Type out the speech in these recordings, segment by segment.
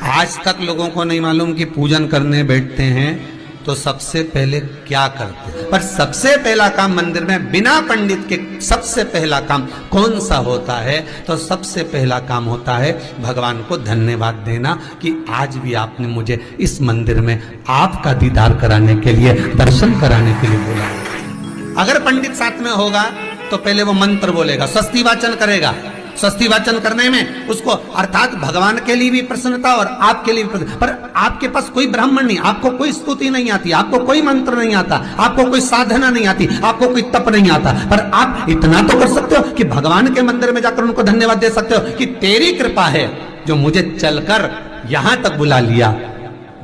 आज तक लोगों को नहीं मालूम कि पूजन करने बैठते हैं तो सबसे पहले क्या करते हैं। पर सबसे पहला काम मंदिर में बिना पंडित के सबसे पहला काम कौन सा होता है? तो सबसे पहला काम होता है भगवान को धन्यवाद देना कि आज भी आपने मुझे इस मंदिर में आपका दीदार कराने के लिए, दर्शन कराने के लिए बोला। अगर पंडित साथ में होगा तो पहले वो मंत्र बोलेगा, स्वस्ति वाचन करेगा। स्वस्ति वाचन करने में उसको अर्थात भगवान के लिए भी प्रसन्नता और आपके लिए भी प्रसन्नता। पर आपके पास कोई ब्राह्मण नहीं, आपको कोई स्तुति नहीं आती, आपको कोई मंत्र नहीं आता, आपको कोई साधना नहीं आती, आपको कोई तप नहीं आता, पर आप इतना तो कर सकते हो कि भगवान के मंदिर में जाकर उनको धन्यवाद दे सकते हो कि तेरी कृपा है जो मुझे चलकर यहां तक बुला लिया,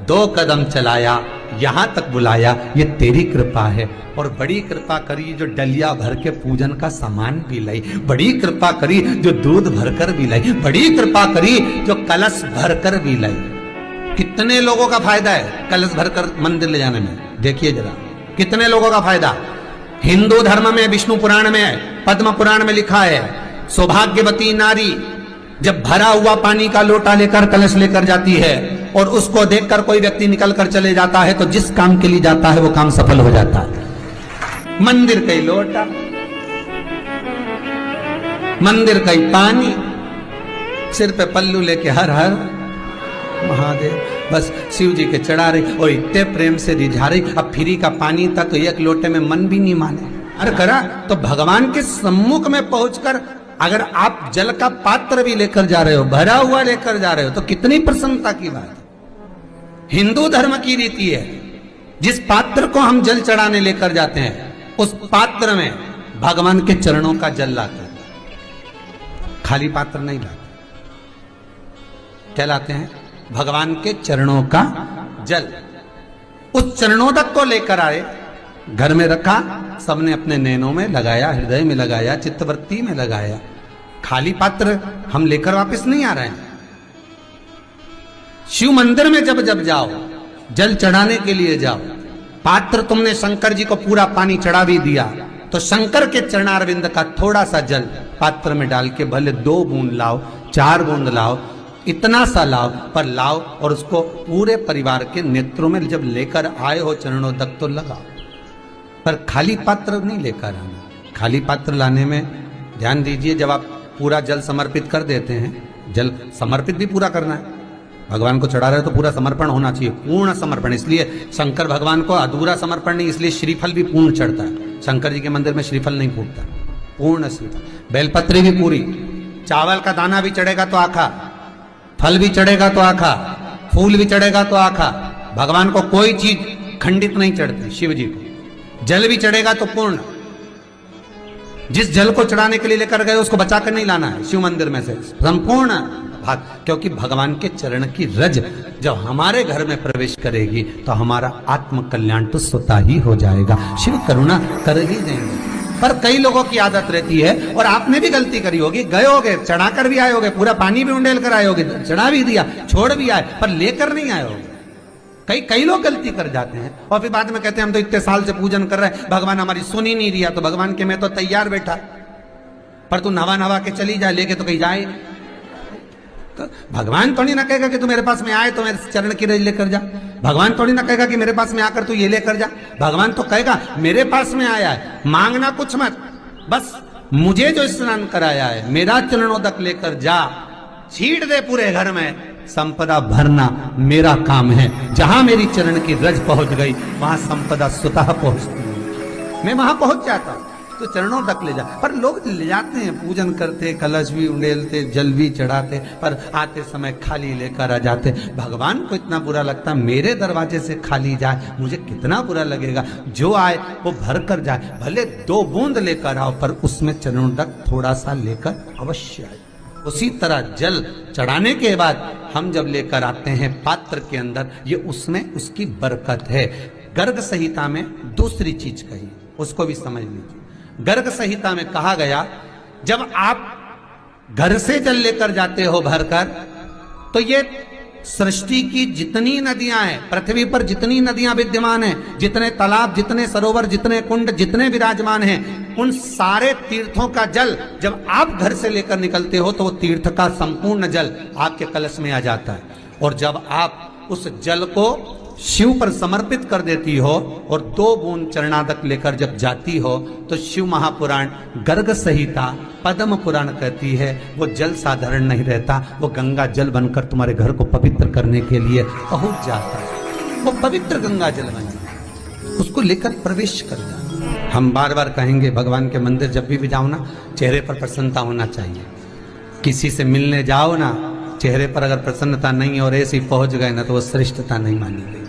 2 कदम चलाया, यहां तक बुलाया, ये तेरी कृपा है। और बड़ी कृपा करी जो डलिया भर के पूजन का सामान भी लाई, बड़ी कृपा करी जो दूध भरकर भी लाई, बड़ी कृपा करी जो कलश भरकर भी लाई। कितने लोगों का फायदा है कलश भरकर मंदिर ले जाने में? देखिए जरा कितने लोगों का फायदा। हिंदू धर्म में विष्णु पुराण में, पद्म पुराण में लिखा है, सौभाग्यवती नारी जब भरा हुआ पानी का लोटा लेकर कलश लेकर जाती है और उसको देखकर कोई व्यक्ति निकल कर चले जाता है तो जिस काम के लिए जाता है वो काम सफल हो जाता है। मंदिर का ही लोटा, मंदिर का ही पानी, सिर पे पल्लू लेके हर हर महादेव, बस शिव जी के चढ़ा रही और इतने प्रेम से रिझा रही। अब फ्री का पानी था तो एक लोटे में मन भी नहीं माने। अरे करा तो भगवान के सम्मुख में पहुंचकर अगर आप जल का पात्र भी लेकर जा रहे हो, भरा हुआ लेकर जा रहे हो, तो कितनी प्रसन्नता की बात है। हिंदू धर्म की रीति है, जिस पात्र को हम जल चढ़ाने लेकर जाते हैं उस पात्र में भगवान के चरणों का जल लाते हैं, खाली पात्र नहीं लाते। क्या लाते हैं? भगवान के चरणों का जल। उस चरणों तक को लेकर आए, घर में रखा, सबने अपने नैनों में लगाया, हृदय में लगाया, चित्तवृत्ति में लगाया। खाली पात्र हम लेकर वापस नहीं आ रहे हैं। शिव मंदिर में जब जब जाओ, जल चढ़ाने के लिए जाओ, पात्र तुमने शंकर जी को पूरा पानी चढ़ा भी दिया तो शंकर के चरणारविंद का थोड़ा सा जल पात्र में डाल के भले 2 बूंद लाओ, 4 बूंद लाओ, इतना सा लाओ, पर लाओ और उसको पूरे परिवार के नेत्रों में जब लेकर आए हो चरणों तक तो लगाओ। पर खाली पात्र नहीं लेकर आना। खाली पात्र लाने में ध्यान दीजिए, जब आप पूरा जल समर्पित कर देते हैं, जल समर्पित भी पूरा करना है, भगवान को चढ़ा रहे हो तो पूरा समर्पण होना चाहिए, पूर्ण समर्पण। इसलिए शंकर भगवान को अधूरा समर्पण नहीं, इसलिए श्रीफल भी पूर्ण चढ़ता है। शंकर जी के मंदिर में श्रीफल नहीं फूटता, पूर्ण श्रीफल। बेलपत्री भी पूरी, चावल का दाना भी चढ़ेगा तो आखा, फल भी चढ़ेगा तो आखा, फूल भी चढ़ेगा तो आखा। भगवान को कोई चीज खंडित नहीं चढ़ती, शिव जी को जल भी चढ़ेगा तो पूर्ण। जिस जल को चढ़ाने के लिए लेकर गए उसको बचा कर नहीं लाना है शिव मंदिर में से, संपूर्ण भाग। क्योंकि भगवान के चरण की रज जब हमारे घर में प्रवेश करेगी तो हमारा आत्म कल्याण तो स्वतः ही हो जाएगा। शिव करुणा कर ही देंगे। पर कई लोगों की आदत रहती है, और आपने भी गलती करी होगी, गए होगे, चढ़ा कर भी आए होगे, पूरा पानी भी उंडेल कर आए होगे, चढ़ा भी दिया, छोड़ भी आए, पर लेकर नहीं आए होगे। कई लोग गलती कर जाते हैं और फिर बाद में कहते हैं हम तो इतने साल से पूजन कर रहे हैं, भगवान हमारी सुन ही नहीं दिया। तो भगवान के मैं तो तैयार बैठा, पर तू नवा के चली जाए, लेके तो कहीं जाए। तो भगवान थोड़ी ना कहेगा कि तू मेरे पास में आए तो मेरे चरण की रज लेकर जा। भगवान थोड़ी ना कहेगा कि मेरे पास में आकर तू ये लेकर जा। भगवान तो कहेगा मेरे पास में आया है, मांगना कुछ मत, बस मुझे जो स्नान कराया है मेरा चरणोदक लेकर जा, छीट दे पूरे घर में, संपदा भरना मेरा काम है। जहां मेरी चरण की रज पहुंच गई वहां संपदा स्वतः पहुंचती है, मैं वहां पहुंच जाता हूं। तो चरणों तक ले जा। पर लोग ले जाते हैं, पूजन करते, कलश भी उंडेलते, जल भी चढ़ाते, पर आते समय खाली लेकर आ जाते। भगवान को इतना बुरा लगता, मेरे दरवाजे से खाली जाए, मुझे कितना बुरा लगेगा। जो आए वो भर कर जाए, भले 2 बूंद लेकर आओ, पर उसमें चरणों तक थोड़ा सा लेकर अवश्य आए। उसी तरह जल चढ़ाने के बाद हम जब लेकर आते हैं पात्र के अंदर, ये उसमें उसकी बरकत है। गर्ग संहिता में दूसरी चीज कही, उसको भी समझ लीजिए। गर्ग संहिता में कहा गया, जब आप घर से जल लेकर जाते हो भरकर, तो ये सृष्टि की जितनी नदियां हैं, पृथ्वी पर जितनी नदियां विद्यमान हैं, जितने तालाब, जितने सरोवर, जितने कुंड, जितने विराजमान हैं, उन सारे तीर्थों का जल जब आप घर से लेकर निकलते हो तो वो तीर्थ का संपूर्ण जल आपके कलश में आ जाता है। और जब आप उस जल को शिव पर समर्पित कर देती हो और 2 बूंद चरणादक लेकर जब जाती हो तो शिव महापुराण गर्ग संहिता पद्म पुराण कहती है वो जल साधारण नहीं रहता, वो गंगा जल बनकर तुम्हारे घर को पवित्र करने के लिए पहुंच जाता है। वो पवित्र गंगा जल बन जाता है, उसको लेकर प्रवेश कर जाओ। हम बार बार कहेंगे भगवान के मंदिर जब भी जाओ ना, चेहरे पर प्रसन्नता होना चाहिए। किसी से मिलने जाओ ना, चेहरे पर अगर प्रसन्नता नहीं और ऐसे ही पहुंच गए ना तो वो श्रेष्ठता नहीं मानी गई।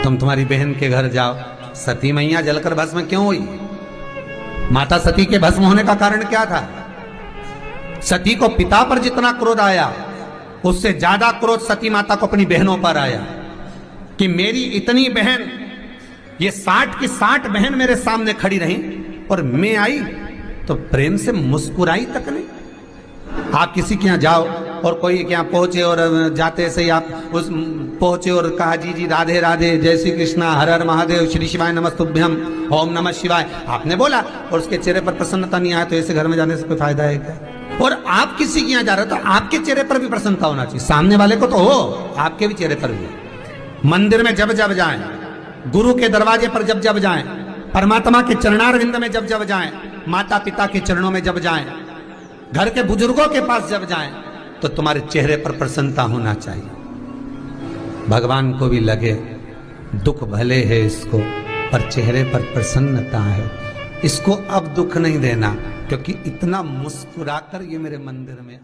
तुम तुम्हारी बहन के घर जाओ, सती मैया जलकर भस्म क्यों हुई? माता सती के भस्म होने का कारण क्या था? सती को पिता पर जितना क्रोध आया उससे ज्यादा क्रोध सती माता को अपनी बहनों पर आया कि मेरी इतनी बहन, ये 60 की 60 बहन मेरे सामने खड़ी रही और मैं आई तो प्रेम से मुस्कुराई तक नहीं। आप किसी के यहाँ जाओ और कोई के यहाँ पहुंचे और जाते से ही आप उस पहुंचे और कहा जी जी राधे राधे, जय श्री कृष्णा, हर हर महादेव, श्री शिवाय नमस्तुभ्यम, ओम नमः शिवाय, आपने बोला और उसके चेहरे पर प्रसन्नता नहीं आया तो ऐसे घर में जाने से कोई फायदा है क्या? और आप किसी के यहाँ जा रहे हो तो आपके चेहरे पर भी प्रसन्नता होना चाहिए, सामने वाले को तो हो, आपके भी चेहरे पर भी। मंदिर में जब जब जाएं, गुरु के दरवाजे पर जब जब जाएं, परमात्मा के चरणारविंद में जब जब जाएं, माता पिता के चरणों में जब जाएं, घर के बुजुर्गों के पास जब जाएं तो तुम्हारे चेहरे पर प्रसन्नता होना चाहिए। भगवान को भी लगे दुख भले है इसको पर चेहरे पर प्रसन्नता है, इसको अब दुख नहीं देना क्योंकि इतना मुस्कुराकर ये मेरे मंदिर में